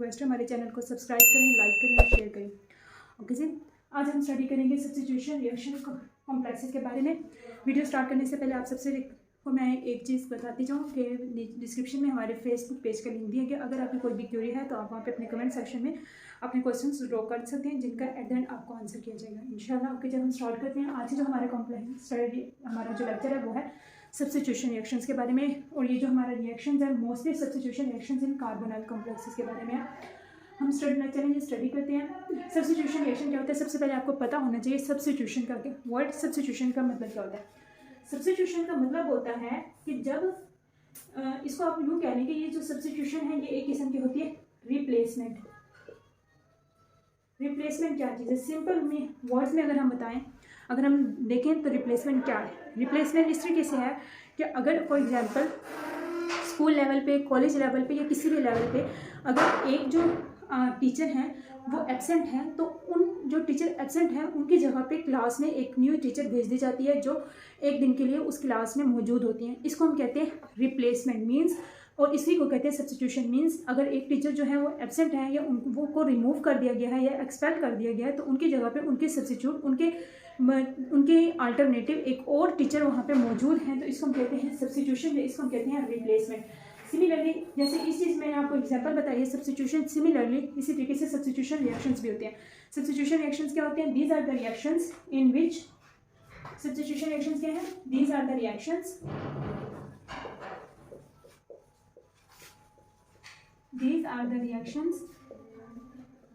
Request है हमारे channel को सब्सक्राइब करें, लाइक करें और शेयर करें। ओके जी, आज हम स्टडी करेंगे सब्स्टिट्यूशन रिएक्शन कॉम्प्लेक्सेस के बारे में। वीडियो स्टार्ट करने से पहले आप सबसे को मैं एक चीज़ बताती जाऊँ कि डिस्क्रिप्शन में हमारे फेसबुक पेज का लिंक दिया गया। अगर आपकी कोई भी क्वेरी है तो आप वहाँ पे अपने कमेंट सेक्शन में अपने क्वेश्चंस ड्रॉ कर सकते हैं, जिनका एट द एंड आपको आंसर किया जाएगा इंशाल्लाह। ओके, जब हम स्टार्ट करते हैं आज जो हमारे कॉम्प्लेक्स स्टडी हमारा जो लेक्चर है वो है सब्स्टिट्यूशन रिएक्शंस के बारे में। और ये जो हमारा रिएक्शंस है mostly substitution reactions in carbonyl complexes के बारे में है। हम स्टडी करते हैं सब्स्टिट्यूशन रिएक्शन क्या होता है। सबसे पहले आपको पता होना चाहिए सब्स्टिट्यूशन का क्या वर्ड सब्स्टिट्यूशन का मतलब क्या होता है। सब्स्टिट्यूशन का मतलब होता है कि जब इसको आप यूँ कह लें कि ये जो सब्स्टिट्यूशन है ये एक किस्म की होती है रिप्लेसमेंट। रिप्लेसमेंट क्या चीज़ है, सिंपल में वर्ड्स में अगर हम बताएं, अगर हम देखें तो रिप्लेसमेंट क्या है। रिप्लेसमेंट इस तरीके से है कि अगर फॉर एग्जांपल स्कूल लेवल पे, कॉलेज लेवल पे या किसी भी लेवल पे अगर एक जो टीचर हैं वो एब्सेंट हैं तो उन जो टीचर एब्सेंट हैं उनकी जगह पे क्लास में एक न्यू टीचर भेज दी जाती है जो एक दिन के लिए उस क्लास में मौजूद होती हैं। इसको हम कहते हैं रिप्लेसमेंट मीन्स, और इसी को कहते हैं सब्स्टिट्यूशन मीन्स। अगर एक टीचर जो है वो एब्सेंट है या वो को रिमूव कर दिया गया है या एक्सपेल कर दिया गया है तो उनकी जगह पे उनके सब्स्टिट्यूट उनके अल्टरनेटिव एक और टीचर वहाँ पे मौजूद हैं, तो इसको हम कहते हैं सब्स्टिट्यूशन, इसको हम कहते हैं रिप्लेसमेंट। सिमिलरली जैसे इस चीज़ में आपको एग्जांपल बताइए सब्स्टिट्यूशन, सिमिलरली इसी तरीके से सब्स्टिट्यूशन रिएक्शंस भी होते हैं। सब्स्टिट्यूशन रिएक्शंस क्या होते हैं, these are the reactions in which, substitution reactions क्या है, these are the reactions, these are the reactions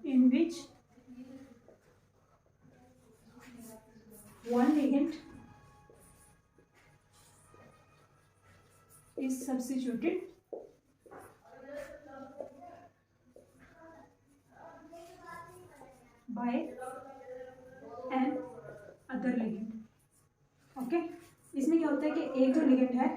in which one ligand is substituted by an other ligand। Okay, इसमें क्या होता है कि एक जो लिगेंड है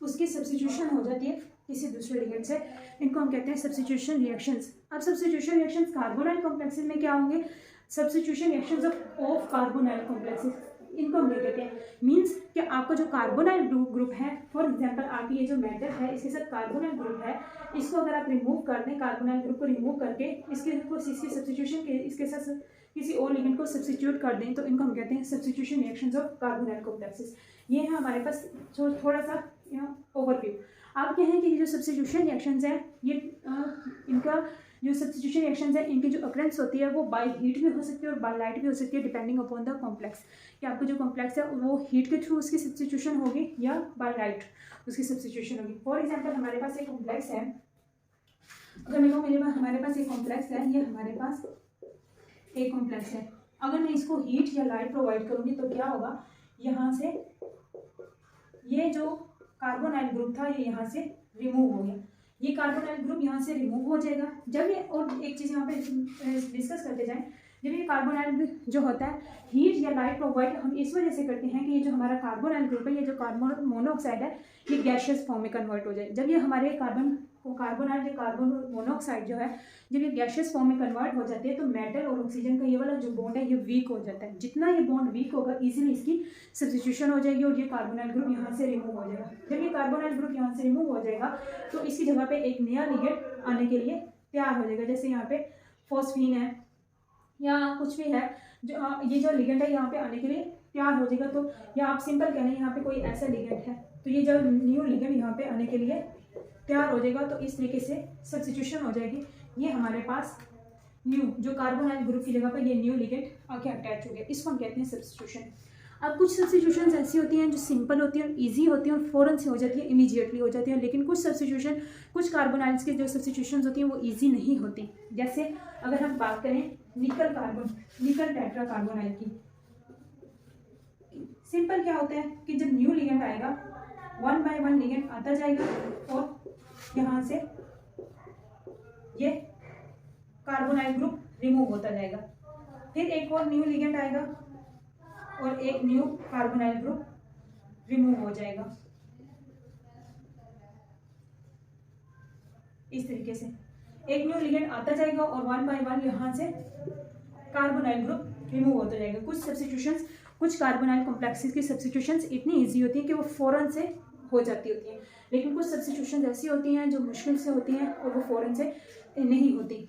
उसकी सब्स्टिट्यूशन हो जाती है किसी दूसरे लिगेंड से, इनको हम कहते हैं सब्स्टिट्यूशन रिएक्शंस। अब सब्स्टिट्यूशन रिएक्शंस कार्बोनाइल कॉम्प्लेक्सेस में क्या होंगे, substitution reactions of carbonyl complexes, इनको हम कहते हैं। मींस कि आपका जो कार्बोनाइल ग्रुप है, फॉर एग्जांपल आपकी ये जो मेटल है इसके साथ कार्बोनाइल ग्रुप है, इसको अगर आप रिमूव कर दें, कार्बोनाइल ग्रुप को रिमूव करके इसके सब्स्टिट्यूशन के इसके साथ किसी और लिगेंड को सब्स्टिट्यूट कर दें तो इनको हम कहते हैं substitution reactions of carbonyl complexes. ये है हमारे पास थोड़ा सा ओवरव्यू। आप क्या है कि ये जो सब्स्टिट्यूशन रिएक्शंस हैं ये इनका जो सब्स्टिट्यूशन रिएक्शंस है इनकी जो अकरेंस होती है वो बाय हीट भी हो सकती है और बाय लाइट भी हो सकती है, डिपेंडिंग अपॉन द कॉम्प्लेक्स, कि आपका जो कॉम्प्लेक्स है वो हीट के थ्रू उसकी सब्स्टिट्यूशन होगी या बाय लाइट उसकी सब्स्टिट्यूशन होगी। फॉर एग्जांपल हमारे पास एक कॉम्प्लेक्स है, अगर हमारे पास एक कॉम्प्लेक्स है, ये हमारे पास एक कॉम्प्लेक्स है, अगर मैं इसको हीट या लाइट प्रोवाइड करूँगी तो क्या होगा, यहाँ से ये जो कार्बोनाइल ग्रुप था ये यहाँ से रिमूव हो गया, ये कार्बोनाइल ग्रुप यहाँ से रिमूव हो जाएगा। जब ये, और एक चीज़ यहाँ पे डिस्कस करते जाएं, जब ये कार्बोनाइल जो होता है हीट या लाइट प्रोवाइड हम इस वजह से करते हैं कि ये जो हमारा कार्बोनाइल ग्रुप है, ये जो कार्बन मोनोऑक्साइड है ये गैशियस फॉर्म में कन्वर्ट हो जाए। जब ये हमारे कार्बन मोनोऑक्साइड जो है जब ये गैशियस फॉर्म में कन्वर्ट हो जाती है तो मेटल और ऑक्सीजन का ये वाला जो बॉन्ड है ये वीक हो जाता है। जितना ये बॉन्ड वीक होगा इजीली इसकी सब्स्टिट्यूशन हो जाएगी और ये कार्बोनाइल ग्रुप यहाँ से रिमूव हो जाएगा। जब ये कार्बोनाइल ग्रुप यहाँ से रिमूव हो जाएगा तो इसकी जगह पे एक नया लिगेंड आने के लिए तैयार हो जाएगा। जैसे यहाँ पे फॉस्फीन है या कुछ भी है, जो ये जो लिगेंड है यहाँ पे आने के लिए तैयार हो जाएगा। तो या आप सिंपल कह लें यहाँ पे कोई ऐसा लिगेंड है तो ये जो न्यू लिगेंड यहाँ पे आने के लिए तैयार हो जाएगा, तो इस तरीके से सब्स्टिट्यूशन हो जाएगी। ये हमारे पास न्यू जो कार्बोनाइल ग्रुप की जगह पर ये न्यू लिगेंड आके अटैच हो गया, इसको हम कहते हैं सब्स्टिट्यूशन। अब कुछ सब्स्टिट्यूशंस ऐसी होती हैं जो सिंपल होती हैं और इजी होती हैं और फ़ौरन से हो जाती है, इमीडिएटली हो जाती है, लेकिन कुछ सब्स्टिट्यूशन कुछ कार्बोनाइल्स के जो सब्स्टिट्यूशंस होती हैं वो ईजी नहीं होती। जैसे अगर हम बात करें निकल टेट्रा कार्बोनाइल की, सिंपल क्या होता है कि जब न्यू लिगेंड आएगा 1 बाय 1 लिगेंड आता जाएगा और यहाँ से ये कार्बोनाइल ग्रुप रिमूव होता जाएगा, फिर एक और न्यू लिगेंड आएगा और एक न्यू कार्बोनाइल ग्रुप रिमूव हो जाएगा। इस तरीके से एक न्यू लिगेंड आता जाएगा और 1 बाय 1 यहाँ से कार्बोनाइल ग्रुप रिमूव होता जाएगा। कुछ सब्स्टिट्यूशंस कुछ कार्बोनाइल कॉम्प्लेक्सेस की सब्स्टिट्यूशंस इतनी इजी होती है कि वो फ़ौरन से हो जाती होती हैं, लेकिन कुछ सब्स्टिट्यूशन ऐसी होती हैं जो मुश्किल से होती हैं और वो फ़ौरन से नहीं होती।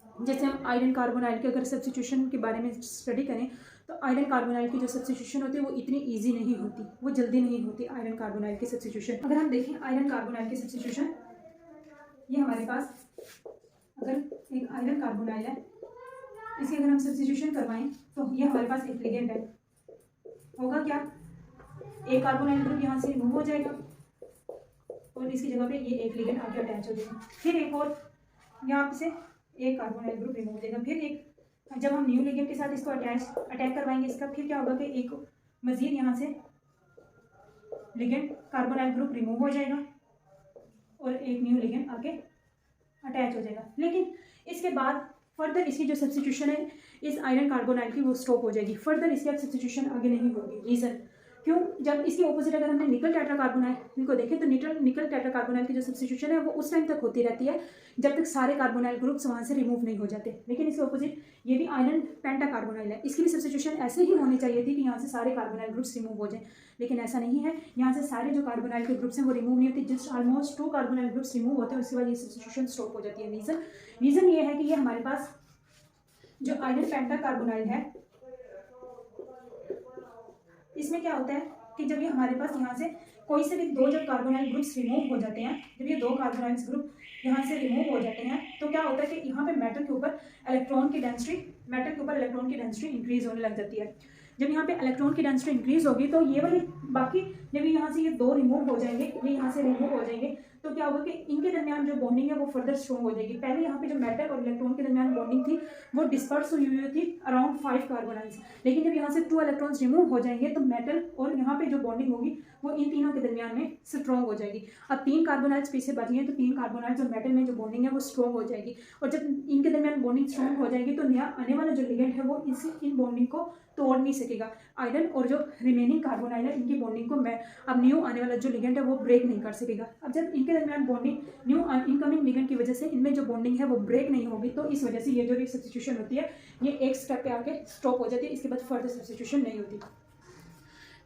जैसे हम आयरन कार्बोनाइल के अगर सब्स्टिट्यूशन के बारे में स्टडी करें तो आयरन कार्बोनाइल की जो सब्स्टिट्यूशन होती है वो इतनी ईजी नहीं होती, वो जल्दी नहीं होती आयरन कार्बोनाइल की सब्स्टिट्यूशन। अगर हम देखें आयरन कार्बोनाइल की सब्स्टिट्यूशन, ये हमारे पास अगर एक आयरन कार्बोनाइल है, इसकी अगर हम सब्स्टिट्यूशन करवाएं तो ये हमारे पास एक लिगेंड है, होगा क्या, एक कार्बोनाइल ग्रुप यहाँ से रिमूव हो जाएगा और इसकी जगह पे ये एक लिगेंड आके अटैच हो जाएगा। फिर एक और यहाँ से एक कार्बोनाइल ग्रुप रिमूव हो जाएगा। फिर एक जब हम न्यू लिगेंड के साथ इसको अटैक करवाएंगे इसका, फिर क्या होगा कि एक मजीद यहाँ से लिगेंड कार्बोनाइल ग्रुप रिमूव हो जाएगा और एक न्यू लिगेंड आके अटैच हो जाएगा। लेकिन इसके बाद फर्दर इसकी जो सब्स्टिट्यूशन है इस आयरन कार्बोनाइल की वो स्टॉप हो जाएगी, फर्दर इसकी अब सब्स्टिट्यूशन आगे नहीं होगी। रीज़न क्यों, जब इसके ऑपोजिट अगर हमने निकल टेट्राकार्बोनाइल को देखें तो निकल टेट्राकार्बोनाइल की जो सब्स्टिट्यूशन है वो उस टाइम तक होती रहती है जब तक सारे कार्बोनाइल ग्रुप्स वहाँ से रिमूव नहीं हो जाते। लेकिन इसके ऑपोजिट ये भी आयरन पेंटाकार्बोनाइल है, इसकी भी सब्स्टिट्यूशन ऐसे ही होनी चाहिए थी कि यहाँ से सारे कार्बोनाइल ग्रुप्स रिमूव हो जाए, लेकिन ऐसा नहीं है। यहाँ से सारे जो कार्बोनाइल के ग्रुप्स हैं वो रिमूव नहीं होते, just almost 2 carbonyl groups remove होते हैं, उसके बाद ये सब्स्टिट्यूशन स्टॉप हो जाती है। रीज़न ये है कि ये हमारे पास जो आयरन पेंटाकार्बोनाइल है इसमें क्या होता है कि जब ये हमारे पास यहाँ से कोई से भी 2 जब कार्बोनाइल ग्रुप्स रिमूव हो जाते हैं, जब ये 2 कार्बोनाइल ग्रुप यहाँ से रिमूव हो जाते हैं तो क्या होता है कि यहाँ पे मेटल के ऊपर इलेक्ट्रॉन की डेंसिटी इंक्रीज होने लग जाती है। जब यहाँ पे इलेक्ट्रॉन की डेंसिटी इंक्रीज होगी तो ये वाली बाकी जब यहाँ से ये 2 रिमूव हो जाएंगे, ये यहाँ से रिमूव हो जाएंगे तो क्या होगा कि इनके दरमियान जो बॉन्डिंग है वो फर्दर स्ट्रॉन्ग हो जाएगी। पहले यहाँ पे जो मेटल और इलेक्ट्रॉन के दरमियान बॉन्डिंग थी वो डिस्पर्स हुई हुई थी अराउंड 5 कार्बोनाइल्स, लेकिन जब यहाँ से 2 इलेक्ट्रॉन्स रिमूव हो जाएंगे तो मेटल और यहाँ पे जो बॉन्डिंग होगी वो इन तीनों के दरमियान में स्ट्रॉन्ग हो जाएगी। अब 3 कार्बोनाइल्स पीछे बच गए तो 3 कार्बोनाइल्स और मेटल में जो बॉन्डिंग है वो स्ट्रॉन्ग हो जाएगी, और जब इनके दरमियान बॉन्डिंग स्ट्रॉन्ग हो जाएगी तो नया आने वाला जो लिगेंड है वो इन बॉन्डिंग को तोड़ नहीं सकेगा। आयरन और जो रिमेनिंग कार्बोनाइल है इनकी बॉन्डिंग को अब न्यू आने वाला जो लिगेंड है वो ब्रेक नहीं कर सकेगा। अब जब इनके दरमियान बॉन्डिंग न्यू इनकमिंग लिगेंड की वजह से इनमें जो बॉन्डिंग है वो ब्रेक नहीं होगी, तो इस वजह से ये जो सब्स्टिट्यूशन होती है ये एक स्टेप पे आके स्टॉप हो जाती है, इसके बाद फर्दर सब्स्टिट्यूशन नहीं होती।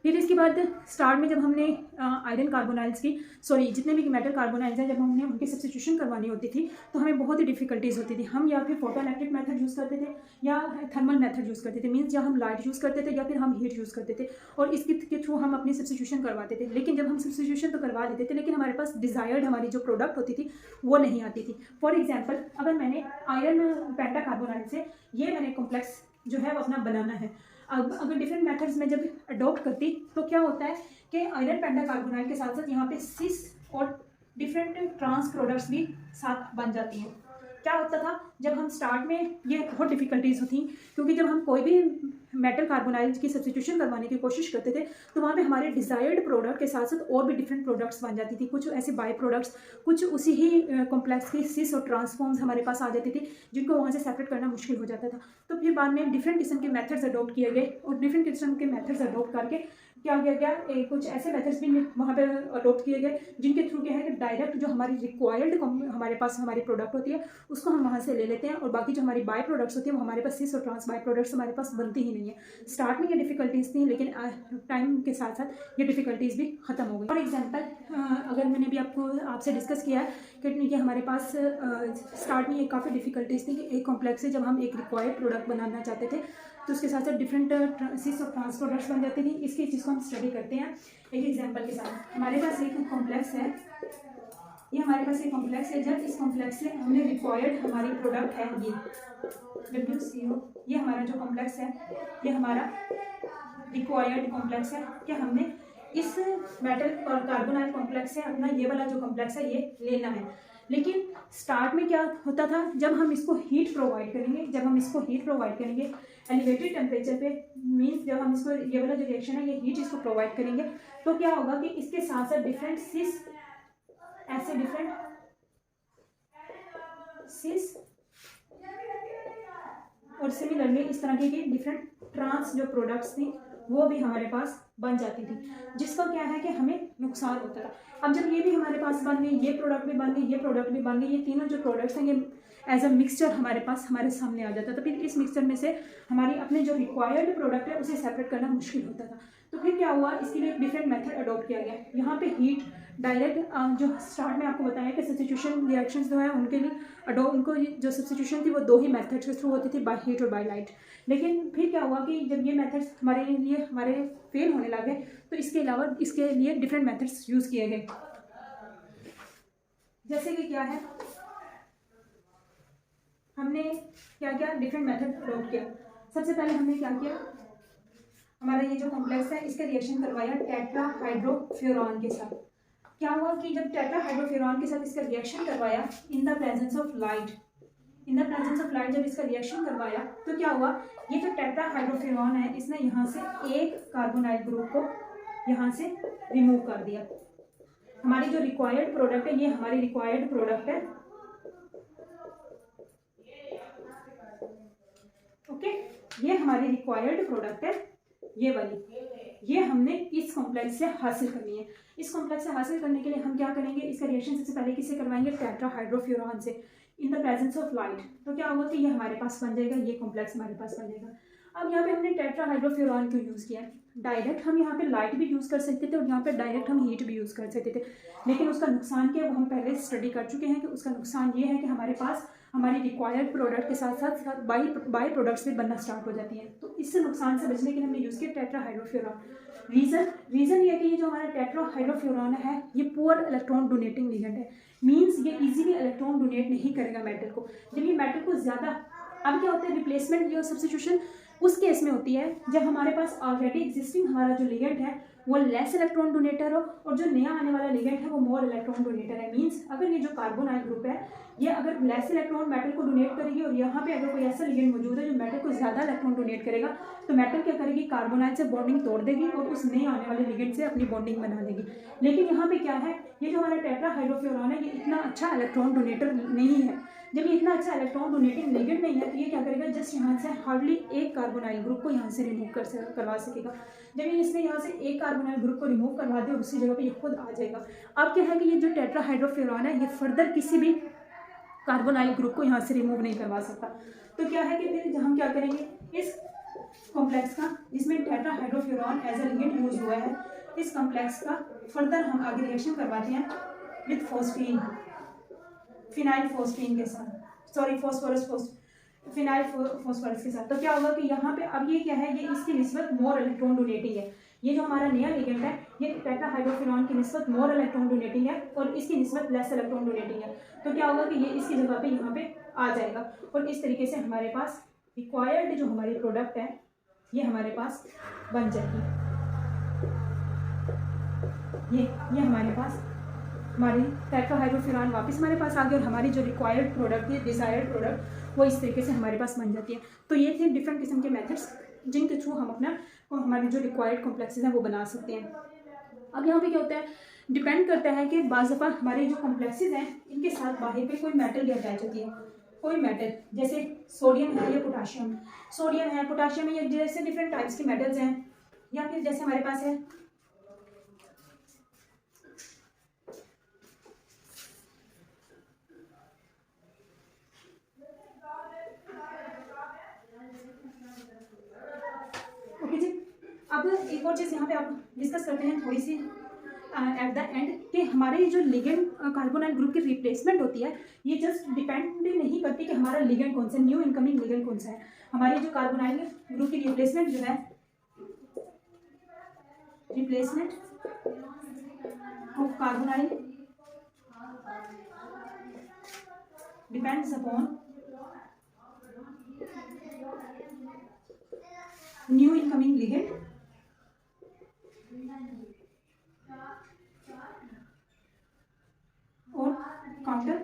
फिर इसके बाद स्टार्ट में जब हमने आयरन कार्बोनाइल्स की जितने भी मेटल कार्बोनाइल्स हैं जब हमने उनकी सब्स्टिट्यूशन करवानी होती थी तो हमें बहुत ही डिफिकल्टीज़ होती थी। हम या फिर फोटोइलेक्ट्रिक मेथड यूज़ करते थे या थर्मल मेथड यूज़ करते थे, मीन्स या हम लाइट यूज़ करते थे या फिर हम हीट यूज़ करते थे और इसके थ्रू हम अपनी सब्स्टिट्यूशन करवाते थे। लेकिन जब हम सब्स्टिट्यूशन तो करवा लेते थे लेकिन हमारे पास डिज़ायर्ड हमारी जो प्रोडक्ट होती थी वो नहीं आती थी। फॉर एग्जाम्पल अगर मैंने आयरन पेंटाकार्बोनाइल से ये मैंने कॉम्प्लेक्स जो है वो अपना बनाना है, अब अगर डिफरेंट मेथड्स में जब अडॉप्ट करती तो क्या होता है कि आयरन पेंटाकार्बोनाइल के साथ साथ यहाँ पे सिस और डिफरेंट ट्रांस प्रोडक्ट्स भी साथ बन जाती हैं। क्या होता था जब हम स्टार्ट में ये बहुत डिफिकल्टीज होती क्योंकि जब हम कोई भी मेटल कार्बोनाइल की सब्स्टिट्यूशन करवाने की कोशिश करते थे तो वहाँ पे हमारे डिज़ायर्ड प्रोडक्ट के साथ साथ और भी डिफरेंट प्रोडक्ट्स बन जाती थी, कुछ ऐसे बाय प्रोडक्ट्स, कुछ उसी ही कॉम्प्लेक्स की सिस और ट्रांसफॉर्म्स हमारे पास आ जाती थी जिनको वहाँ से सेपरेट करना मुश्किल हो जाता था। तो फिर बाद में डिफरेंट किस्म के मेथड्स अडॉप्ट किए गए और डिफरेंट किस्म के मेथड्स अडॉप्ट करके क्या किया गया, कुछ ऐसे मेथड्स भी वहाँ पे अडॉप्ट किए गए जिनके थ्रू क्या है कि डायरेक्ट जो हमारी रिक्वायर्ड हमारे पास हमारी प्रोडक्ट होती है उसको हम वहाँ से ले लेते हैं और बाकी जो हमारी बाय प्रोडक्ट्स होती है वो हमारे पास सिस और ट्रांस बाय प्रोडक्ट्स हमारे पास बनती ही नहीं है। स्टार्ट में ये डिफिकल्टीज थी लेकिन टाइम के साथ साथ ये डिफिकल्टीज भी खत्म हो गई। फॉर एग्जांपल अगर मैंने भी आपसे डिस्कस किया कि हमारे पास स्टार्ट में ये काफ़ी डिफिकल्टीज थी कि एक कॉम्प्लेक्स से जब हम एक रिक्वायर्ड प्रोडक्ट बनाना चाहते थे तो उसके साथ साथ डिफरेंट सिस और ट्रांस प्रोडक्ट्स बन जाती थी। इसकी चीज़ को हम स्टडी करते हैं एक एग्जांपल के साथ। हमारे पास एक कॉम्प्लेक्स है, ये हमारे पास एक कॉम्प्लेक्स है, जब इस कॉम्प्लेक्स से हमने रिक्वायर्ड हमारी प्रोडक्ट है ये WCO, ये हमारा जो कॉम्प्लेक्स है ये हमारा रिक्वायर्ड कॉम्प्लेक्स है कि हमने इस मेटल और कार्बोनाइल कॉम्प्लेक्स से अपना ये वाला जो कॉम्प्लेक्स है ये लेना है। लेकिन स्टार्ट में क्या होता था जब हम इसको हीट प्रोवाइड करेंगे एलिवेटेड टेम्परेचर पे, मीन्स जब हम इसको ये वाला जो रिएक्शन है ये हीट इसको प्रोवाइड करेंगे तो क्या होगा कि इसके साथ साथ डिफरेंट सिस और सिमिलरली इस तरह की डिफरेंट ट्रांस जो प्रोडक्ट्स थी वो भी हमारे पास बन जाती थी, जिसका क्या है कि हमें नुकसान होता था। अब जब ये भी हमारे पास बन गई, ये प्रोडक्ट भी बन गई, ये प्रोडक्ट भी बन गई, ये तीनों जो प्रोडक्ट्स हैं ये एज अ मिक्सचर हमारे पास हमारे सामने आ जाता था। फिर इस मिक्सचर में से हमारी अपने जो रिक्वायर्ड प्रोडक्ट है उसे सेपरेट करना मुश्किल होता था। तो फिर क्या हुआ, इसके लिए एक डिफरेंट मेथड अडॉप्ट किया गया। यहाँ पे हीट डायरेक्ट जो स्टार्ट में आपको बताया कि सब्स्टिट्यूशन रिएक्शंस जो है उनके लिए उनको जो सब्स्टिट्यूशन थी वो दो ही मेथड्स के थ्रू होती थी, बाय हीट और बाय लाइट। लेकिन फिर क्या हुआ कि जब ये मेथड्स हमारे फेल होने लगे तो इसके अलावा इसके लिए डिफरेंट मेथड्स यूज़ किए गए। जैसे कि क्या है, हमने क्या क्या डिफरेंट मेथड अडॉप्ट किया। सबसे पहले हमने क्या किया, हमारा ये जो कॉम्प्लेक्स है इसका रिएक्शन करवाया टेट्राहाइड्रोफ्यूरॉन के साथ। क्या हुआ कि जब टेट्राहाइड्रोफ्यूरॉन के साथ इसका रिएक्शन करवाया in the presence of light, जब इसका रिएक्शन करवाया तो क्या हुआ, ये जो टेट्राहाइड्रोफ्यूरॉन है इसने यहाँ से एक कार्बोनाइल ग्रुप को यहाँ से रिमूव कर दिया। हमारी जो रिक्वायर्ड प्रोडक्ट है, ये हमारी रिक्वायर्ड प्रोडक्ट है, ओके, ये हमारी रिक्वायर्ड प्रोडक्ट है, ये वाली, ये हमने इस कॉम्प्लेक्स से हासिल करनी है। इस कॉम्प्लेक्स से हासिल करने के लिए हम क्या करेंगे, इसका रिएक्शन सबसे पहले किससे करवाएंगे, टेट्राहाइड्रोफ्यूरॉन से in the presence of light. तो क्या होगा कि ये हमारे पास बन जाएगा, ये कॉम्प्लेक्स हमारे पास बन जाएगा। अब यहाँ पे हमने टेट्राहाइड्रोफ्यूरॉन क्यों यूज़ किया, डायरेक्ट हम यहाँ पे लाइट भी यूज़ कर सकते थे और यहाँ पे डायरेक्ट हम हीट भी यूज़ कर सकते थे, लेकिन उसका नुकसान क्या है वो हम पहले स्टडी कर चुके हैं कि उसका नुकसान ये है कि हमारे पास हमारी रिक्वायर्ड प्रोडक्ट के साथ साथ बाई प्रोडक्ट्स भी बनना स्टार्ट हो जाती हैं। तो इससे नुकसान से बचने के लिए हमने यूज़ किया टेट्राहाइड्रोफ्यूरॉन। रीज़न ये है कि ये जो हमारा टेट्राहाइड्रोफ्यूरॉन है ये पुअर इलेक्ट्रॉन डोनेटिंग लिगेंड है, मींस ये इजीली इलेक्ट्रॉन डोनेट नहीं करेगा मेटल को। जब ये मेटल को ज़्यादा, अब क्या होता है रिप्लेसमेंट या सब्स्टिट्यूशन उस केस में होती है जब हमारे पास ऑलरेडी एग्जिस्टिंग हमारा जो लिगेंड है वो लेस इलेक्ट्रॉन डोनेटर हो और जो नया आने वाला लिगेंड है वो मोर इलेक्ट्रॉन डोनेटर है। मींस अगर ये जो कार्बोनाइल ग्रुप है ये अगर लेस इलेक्ट्रॉन मेटल को डोनेट करेगी और यहाँ पे अगर कोई ऐसा लिगेंड मौजूद है जो मेटल को ज़्यादा इलेक्ट्रॉन डोनेट करेगा तो मेटल क्या करेगी, कार्बोनाइल से बॉन्डिंग तोड़ देगी और उस नए आने वाले लिगेंड से अपनी बॉन्डिंग बना लेगी। लेकिन यहाँ पे क्या है, ये जो हमारा टेट्राहाइड्रोफ्यूरॉन है ये इतना अच्छा इलेक्ट्रॉन डोनेटर नहीं है। जब ये इतना अच्छा इलेक्ट्रॉन डोनेटिंग लिगेंड नहीं है तो ये क्या करेगा, जस्ट यहाँ से हार्डली एक कार्बोनाइल ग्रुप को यहाँ से रिमूव करवा सकेगा। जब ये इसने यहाँ से एक कार्बोनाइल ग्रुप को रिमूव करवा दिया और उसी जगह पे ये खुद आ जाएगा। अब क्या है कि ये जो टेट्राहाइड्रोफ्यूरॉन है ये फर्दर किसी भी कार्बोनाइल ग्रुप को यहाँ से रिमूव नहीं करवा सकता। तो क्या है कि फिर हम क्या करेंगे, इस कॉम्प्लेक्स का जिसमें tetrahydrofuran as a ligand use हुआ है, इस कॉम्प्लेक्स का फर्दर हम आगे रिएक्शन करवाते हैं विथ फॉस्फीन, फिनाइल फॉस्फीन के साथ, सॉरी फिनाइल फॉस्फोरस के साथ। तो क्या होगा कि यहाँ पे अब ये क्या है, ये इसकी निस्बत मोर इलेक्ट्रॉन डोनेटिंग है। ये जो हमारा नया लिगेंड है ये टेट्राहाइड्रोफ्यूरॉन की निस्बत मोर इलेक्ट्रॉन डोनेटिंग है और इसकी निस्बत लेस इलेक्ट्रॉन डोनेटिंग है। तो क्या होगा कि ये इसकी जगह पे यहाँ पे आ जाएगा और इस तरीके से हमारे पास रिक्वायर्ड जो हमारी प्रोडक्ट है ये हमारे पास बन जाएगी। ये हमारे पास हमारी टेट्राहाइड्रोफ्यूरॉन वापस हमारे पास आ गया और हमारी जो रिक्वायर्ड प्रोडक्ट है, डिज़ायर्ड प्रोडक्ट, वो इस तरीके से हमारे पास बन जाती है। तो ये थे डिफरेंट किस्म के मेथड्स जिनके थ्रू हम अपना हमारी जो रिक्वायर्ड कॉम्प्लेक्सेस हैं वो बना सकते हैं। अब यहाँ पे क्या होता है, डिपेंड करता है कि बाज़ दफ़ा हमारे जो कॉम्प्लेक्सेस हैं इनके साथ बाहर पे कोई मेटल भी अटैच होती है, कोई मेटल जैसे सोडियम है या पोटाशियम, सोडियम है, पोटाशियम है, या जैसे डिफरेंट टाइप्स के मेटल्स हैं, या फिर जैसे हमारे पास है अब एक और चीज़ यहाँ पे आप डिस्कस करते हैं थोड़ी सी एट द एंड कि हमारे जो लिगेंड कार्बोनाइल ग्रुप की रिप्लेसमेंट होती है ये जस्ट डिपेंड नहीं करती कि हमारा लिगेंड कौन सा, न्यू इनकमिंग लिगेंड कौन सा है। हमारी जो कार्बोनाइल ग्रुप की रिप्लेसमेंट जो है, replacement of carbonyl depends upon new incoming ligand और counter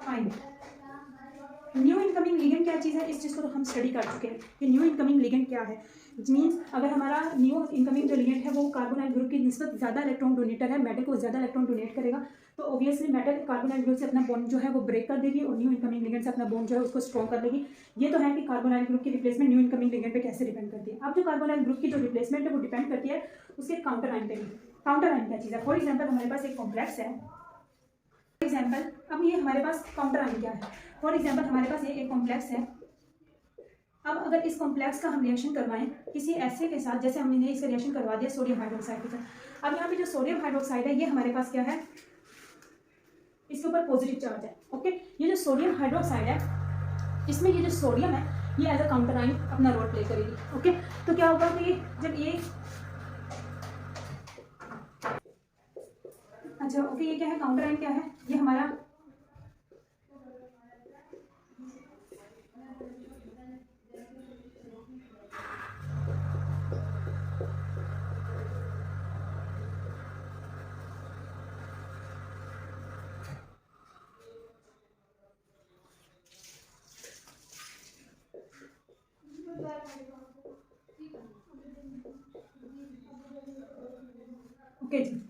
ion. New incoming ligand क्या चीज़ है, इस चीज़ को तो हम स्टडी कर चुके हैं कि न्यू इनकमिंग लिगेंड क्या है। मीन्स अगर हमारा न्यू इनकमिंग जो लिगेंड है वो कार्बोनाइल ग्रुप की निस्बत ज़्यादा इलेक्ट्रॉन डोनेटर है, मेटल को ज़्यादा इलेक्ट्रॉन डोनेट करेगा, तो ऑब्वियसली मेटल कार्बोनाइल ग्रुप से अपना बॉन्ड जो है वो ब्रेक कर देगी और न्यू इनकमिंग लिगेंड से अपना बॉन्ड जो है उसको स्ट्रॉन्ग कर लेगी। ये तो है कि कार्बोनाइल ग्रुप की रिप्लेसमेंट न्यू इनकमिंग लिगेंड पे कैसे डिपेंड करती है। अब जो कार्बोनाइल ग्रुप की जो रिप्लेसमेंट है वो डिपेंड करती है उसके काउंटर आयन पे भी। काउंटर आयन क्या चीज़ है, फॉर एग्जाम्पल हमारे पास एक कॉम्प्लेक्स है, एग्जाम्पल, अब ये हमारे पास काउंटर आयन क्या है। फॉर एग्जाम्पल हमारे पास ये एक कॉम्प्लेक्स है। अब अगर इस कॉम्प्लेक्स का हम रिएक्शन करवाएं किसी ऐसे के साथ, जैसे हमने इसका रिएक्शन करवा दिया सोडियम हाइड्रोक्साइड के साथ। अब यहाँ पे जो सोडियम हाइड्रोक्साइड है ये हमारे पास क्या है, इसके ऊपर पॉजिटिव चार्ज है। ओके, ये जो सोडियम हाइड्रोक्साइड है इसमें ये जो सोडियम है ये एज अ काउंटर आयन अपना रोल प्ले करेगी। ओके, तो क्या होगा कि जब ये अच्छा ओके, ये क्या है, काउंटर आयन क्या है, ये हमारा ओके जी।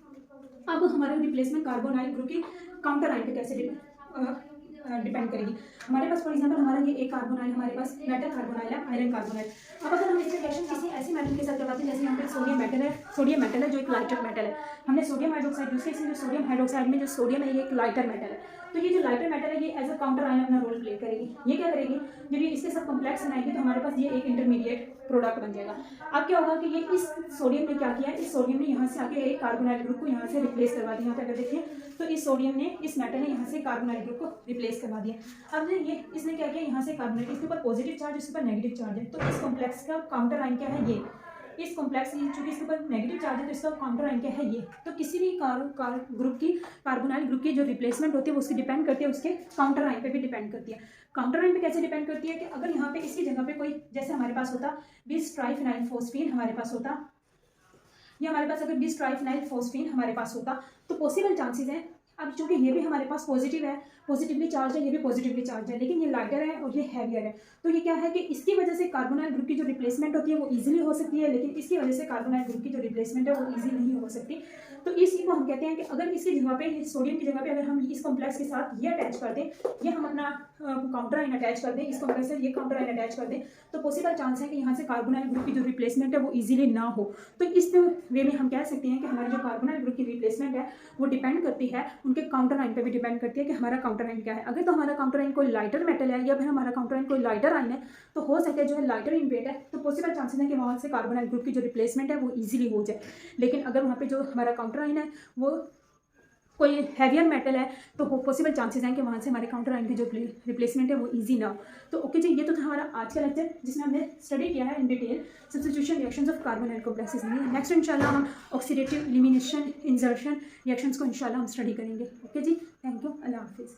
अब हमारा रिप्लेसमेंट कार्बोनाइल ग्रुप की काउंटर आयन पे कैसे डिपेंड करेगी। हमारे पास फॉर एग्जांपल हमारा ये एक कार्बोनाइल, हमारे पास मेटल कार्बोनाइल है, आयरन कार्बोनाइल। अब अगर हम इसका रिएक्शन किसी ऐसे मेटल के साथ करवाते हैं, जैसे यहाँ पे सोडियम मेटल है जो एक लाइटर मेटल है। हमने सोडियम हाइड्रोक्साइड यूज किया, जो सोडियम हाइड्रोक्साइड में जो सोडियम है ये एक लाइटर मेटल है। तो ये जो लाइटर मेटल है ये एज अ काउंटर आयन अपना रोल प्ले करेगी। ये क्या करेगी, जब ये इसके साथ कॉम्प्लेक्स बनाएगी तो हमारे पास ये एक इंटरमीडिएट प्रोडक्ट बन जाएगा। अब क्या होगा कि ये इस सोडियम ने क्या किया, इस सोडियम ने यहाँ से आके एक कार्बोनाइल ग्रुप को यहाँ से रिप्लेस करवा दिया। यहाँ पे अगर देखिए तो इस सोडियम ने, इस मेटल ने यहाँ से कार्बोनाइल ग्रुप को रिप्लेस करवा दिया। अब ये इसने क्या किया, यहाँ से कार्बोनाइल, इसके ऊपर पॉजिटिव चार्ज, इसके ऊपर नेगेटिव चार्ज है। तो इस कॉम्प्लेक्स का काउंटर आयन क्या है, ये इस कॉम्प्लेक्स चूंकि इसके ऊपर नेगेटिव चार्ज है तो इसका काउंटर आयन क्या है, ये। तो किसी भी ग्रुप की, कार्बोनाइल ग्रुप की जो रिप्लेसमेंट होती है वो उसकी डिपेंड करती है, उसके काउंटर आयन पे भी डिपेंड करती है। काउंटर आयन पे कैसे डिपेंड करती है कि अगर यहाँ पे इसकी जगह पे कोई, जैसे हमारे पास होता बिस ट्राइफिनाइल फोस्फीन हमारे पास होता, या हमारे पास अगर बिस ट्राइफिनाइल फोस्फीन हमारे पास होता तो पॉसिबल चांसेस हैं। अब चूंकि ये भी हमारे पास पॉजिटिव है, पॉजिटिवली चार्ज है, ये भी पॉजिटिवली चार्ज है, लेकिन ये लाइटर है और ये हैवियर है। तो ये क्या है कि इसकी वजह से कार्बोनाइल ग्रुप की जो रिप्लेसमेंट होती है वो इजीली हो सकती है, लेकिन इसकी वजह से कार्बोनाइल ग्रुप की जो रिप्लेसमेंट है वो इजी नहीं हो सकती। तो इसी को हम कहते हैं कि अगर इसकी जगह पे, सोडियम की जगह पे अगर हम इस कॉम्प्लेक्स के साथ ये अटैच कर दें, ये हम अपना काउंटर आयन अटैच कर दें, इस कॉम्प्लेक्स से ये काउंटर आयन अटैच कर दें, तो पॉसिबल चांस है कि यहाँ से कार्बोनाइल ग्रुप की जो रिप्लेसमेंट है वो इजीली ना हो। तो इस वे में हम कह सकते हैं कि हमारी जो कार्बोनाइल ग्रुप की रिप्लेसमेंट है वो डिपेंड करती है उनके काउंटर आयन पे भी डिपेंड करती है कि हमारा काउंटर आयन क्या है। अगर तो हमारा काउंटर आयन कोई लाइटर मेटल है या फिर हमारा काउंटर आयन कोई लाइटर आयन है तो हो सकता है जो है लाइटर इन वेट है, तो पॉसिबल चांसेस है कि वहाँ से कार्बोनाइल ग्रुप की जो रिप्लेसमेंट है वो इजीली हो जाए। लेकिन अगर वहाँ पे जो हमारा काउंटर आयन है वो कोई हैवियर मेटल है तो पॉसिबल चांसेस हैं कि वहाँ से हमारे काउंटर आयन की जो रिप्लेसमेंट है वो इजी ना हो। तो ओके जी, ये तो था हमारा आज का लेक्चर जिसमें हमने स्टडी किया है in detail substitution reactions of carbonyl complexes में। नेक्स्ट इंशाल्लाह हम ऑक्सीडेटिव एलिमिनेशन इंसर्शन रिएक्शंस को इंशाल्लाह हम स्टडी करेंगे। ओके जी, थैंक यू, अल्लाह हाफिज़।